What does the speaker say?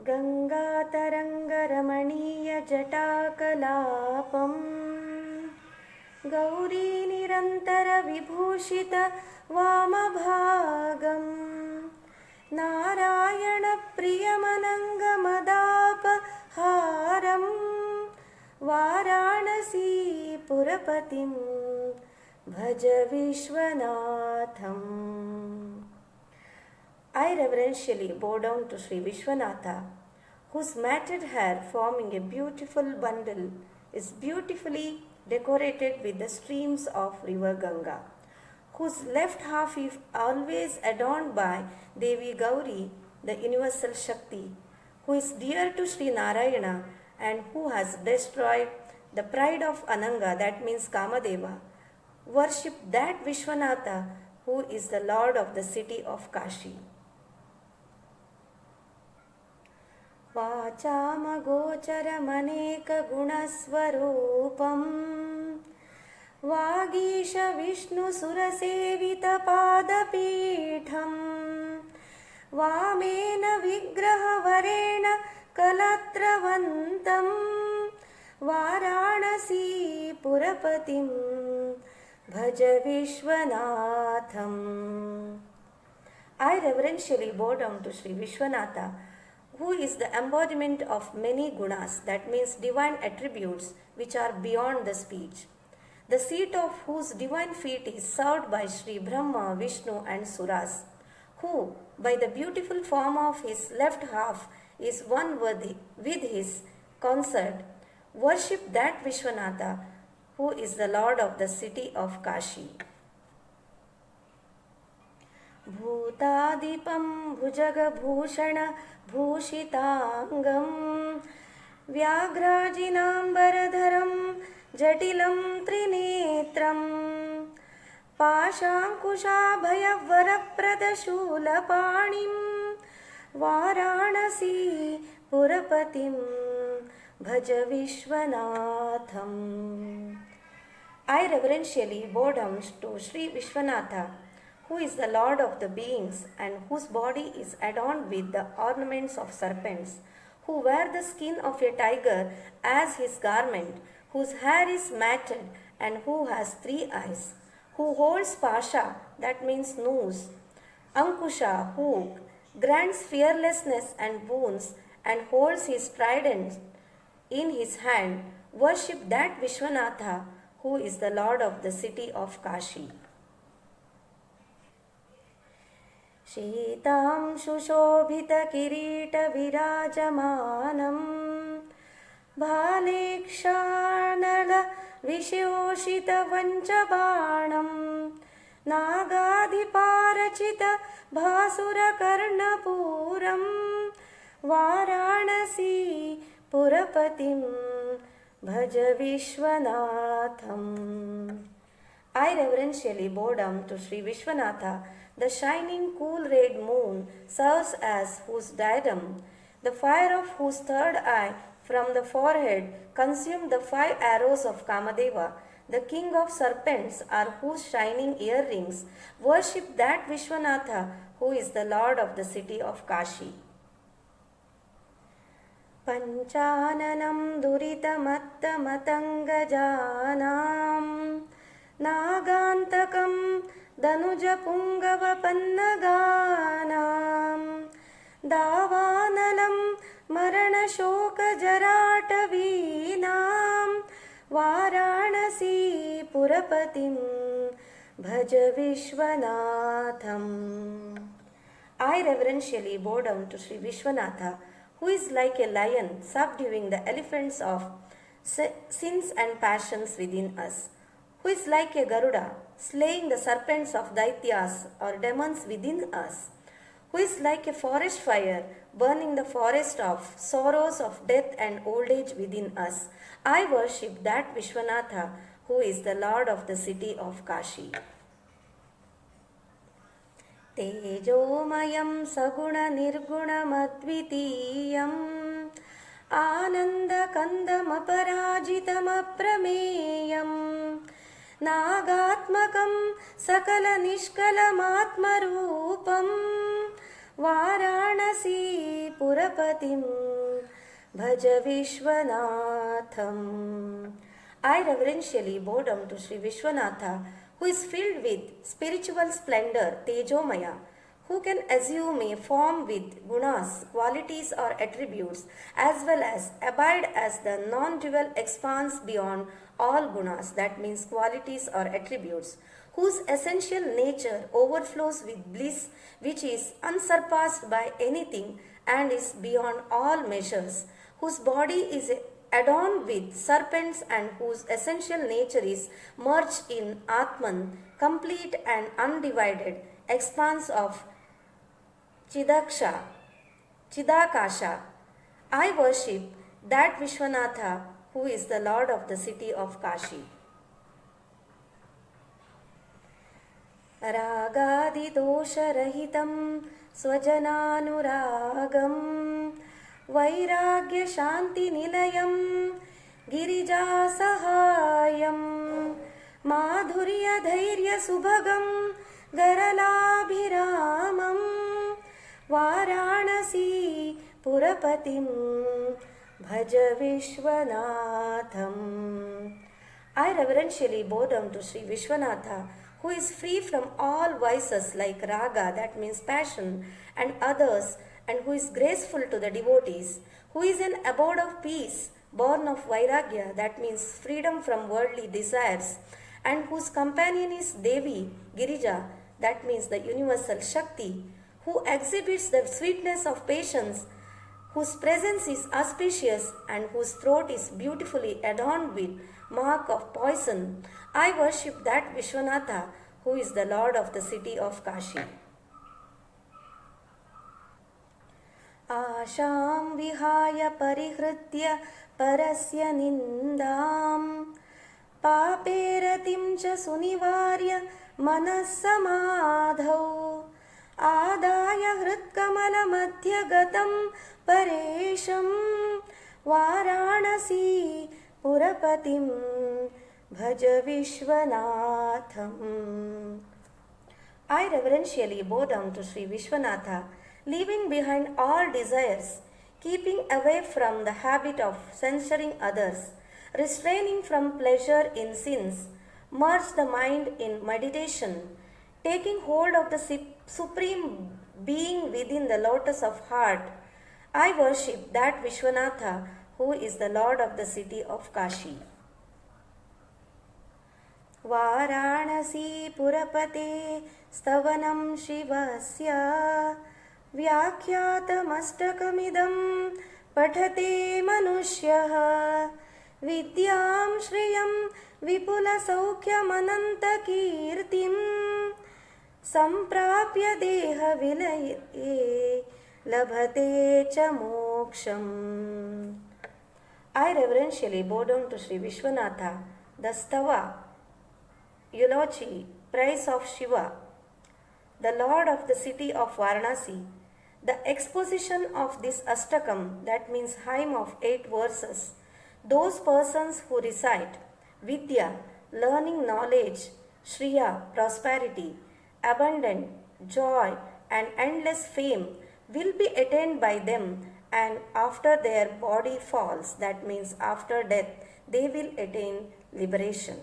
गङ्गातरङ्गरमणीयजटाकलापम् गौरीनिरन्तरविभूषितवामभागम् नारायणप्रियमनङ्गमदापहारम् वाराणसीपुरपतिं भज विश्वनाथम्. I reverentially bow down to Sri Vishwanatha, whose matted hair, forming a beautiful bundle, is beautifully decorated with the streams of river Ganga, whose left half is always adorned by Devi Gauri, the universal Shakti, who is dear to Sri Narayana and who has destroyed the pride of Ananga, that means Kamadeva. Worship that Vishwanatha, who is the Lord of the city of Kashi. वाचामगोचरमनेकगुणस्वरूपम् वागीशविष्णुसुरसेवितपादपीठम् वामेन विग्रहवरेण कलत्रवन्तं वाराणसीपुरपतिं भज विश्वनाथम्. I reverentially bow down to Sri Vishwanatha, who is the embodiment of many gunas, that means divine attributes which are beyond the speech, the seat of whose divine feet is served by Sri Brahma, Vishnu and Suras, who by the beautiful form of his left half is one with his consort. Worship that Vishwanatha, who is the Lord of the city of Kashi. भूतादिपं भुजगभूषणभूषिताङ्गं व्याघ्राजिनाम्बरधरं जटिलं त्रिनेत्रं पाशाङ्कुशाभयवरप्रदशूलपाणिं वाराणसीपुरपतिं भज विश्वनाथम्. I reverentially bow down to Sri Vishwanatha, who is the Lord of the beings and whose body is adorned with the ornaments of serpents, who wear the skin of a tiger as his garment, whose hair is matted and who has 3 eyes, who holds pasha, that means noose, ankusha, hook, grants fearlessness and boons, and holds his trident in his hand. Worship that Vishwanatha, who is the Lord of the city of Kashi. शीतां शुशोभितकिरीटविराजमानं भालेक्षानलविशोषितवञ्चबाणं नागाधिपारचितभासुरकर्णपूरं वाराणसीपुरपतिं भज विश्वनाथम्. I reverentially bow down to Sri Vishwanatha. The shining cool red moon serves as whose diadem, the fire of whose third eye from the forehead consumed the 5 arrows of Kamadeva. The king of serpents are whose shining earrings. Worship that Vishwanatha, who is the Lord of the city of Kashi. Pancananam duritamattamatangajanam नागान्तकं दनुजपुङ्गवपन्नगानां दावानलं मरणशोकजराटवीनां वाराणसीपुरपतिं भज विश्वनाथम्. I reverentially bow down to Sri Vishwanatha, who is like a lion subduing the elephants of sins and passions within us, who is like a Garuda, slaying the serpents of Daityas or demons within us, who is like a forest fire, burning the forest of sorrows of death and old age within us. I worship that Vishwanatha, who is the Lord of the city of Kashi. Tejomayam saguna nirgunamadvitiyam आनन्दकन्दमपराजितमप्रमेयम् नागात्मकं सकलनिष्कलमात्मरूपं Varanasi पुरपतिं भज Vishwanatham. I reverentially bow down to Sri Vishwanatha, who is filled with spiritual splendor, Tejomaya, who can assume a form with gunas, qualities or attributes, as well as abide as the non-dual expanse beyond all gunas, that means qualities or attributes, whose essential nature overflows with bliss which is unsurpassed by anything and is beyond all measures, whose body is adorned with serpents and whose essential nature is merged in Atman, complete and undivided expanse of Chidakasha. I worship that Vishwanatha who is the Lord of the city of Kashi. रागादिदोषरहितं स्वजनानुरागं वैराग्यशान्तिनिलयं गिरिजासहायं माधुर्यधैर्यसुभगं गरलाभिरामं Varanasi पुरपतिं भज Vishwanatham. I reverentially bow down to Sri Vishwanatha, who is free from all vices like raga, that means passion, and others, and who is graceful to the devotees, who is an abode of peace, born of vairagya, that means freedom from worldly desires, and whose companion is Devi, Girija, that means the universal Shakti, who exhibits the sweetness of patience, whose presence is auspicious, and whose throat is beautifully adorned with mark of poison. I worship that Vishwanatha who is the Lord of the city of Kashi. Asham vihaya parihritya parasya nindam paperatim cha sunivarya manassamadhau आदाय हृत्कमलमध्यगतं परेशं वाराणसी पुरपतिं भज Vishwanatham. I reverentially bow down to Sri Vishwanatha, leaving behind all desires, keeping away from the habit of censuring others, restraining from pleasure in sins, merge the mind in meditation, taking hold of the Supreme Being within the lotus of heart. I worship that Vishwanatha who is the Lord of the city of Kashi. Varanasi Purapate Stavanam Shivasya Vyakhyatamastakamidam Pathate Manushyaha Vidyam Shriyam Vipula Saukhyamananta Kirtim Samprapya Deha Vilaye Labhate Cha Moksham. I reverentially bow down to Sri Vishwanatha, the Stava, eulogy, praise of Shiva, the Lord of the city of Varanasi. The exposition of this Astakam, that means hymn of 8 verses, those persons who recite Vidya, learning knowledge, Shriya, prosperity, abundant joy and endless fame will be attained by them, and after their body falls, that means after death, they will attain liberation.